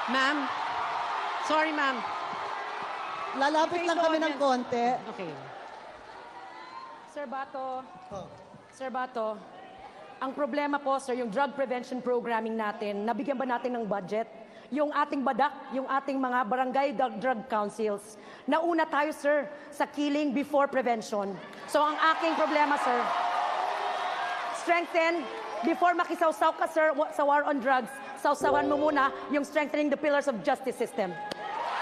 Ma'am? Sorry, ma'am. Lalapit lang kami ng konti. Okay. Sir Bato, ang problema po, sir, yung drug prevention programming natin, nabigyan ba natin ng budget? Yung ating badak, yung ating mga barangay drug councils. Nauna tayo, sir, sa killing before prevention. So ang aking problema, sir, strengthen, before makisawsaw ka, sir, sa war on drugs, sawsawan mo muna yung strengthening the pillars of justice system.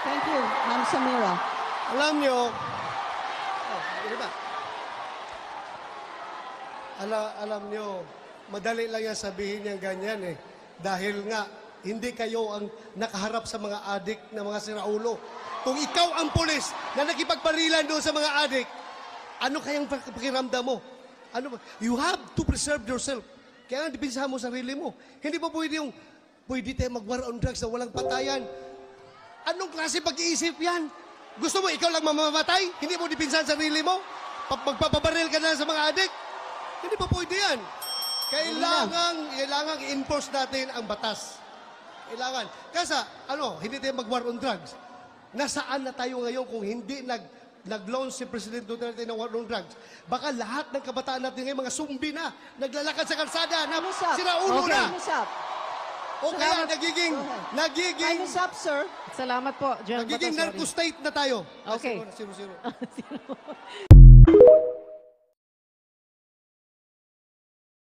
Thank you, Ma'am Samira. Alam nyo, alam nyo, madali lang yan sabihin niya ganyan eh. Dahil nga, hindi kayo ang nakaharap sa mga adik na mga siraulo. Kung ikaw ang pulis na nakipagparilan doon sa mga adik, ano kayang pakiramdam mo? Ano ba? You have to preserve yourself. Kaya nga, dipinsahan mo sarili mo. Hindi pa pwede yung, pwede tayo mag-war on drugs na walang patayan. Anong klase pag-iisip yan? Gusto mo, ikaw lang mamamatay? Hindi mo dipinsahan sarili mo? Magpapabaril ka na sa mga adik? Hindi pa pwede yan. Kailangan i-enforce natin ang batas. Kailangan. Kasi, hindi tayo mag-war on drugs. Nasaan na tayo ngayon kung hindi nag-launch si President Duterte ng war on drugs? Baka lahat ng kabataan natin ngayon, mga sumbi na, naglalakad sa kalsada, na siraulo na. O kaya nagiging... Time is up, sir. Salamat po, General Bato. Nagiging narco-state na tayo. Okay. Zero.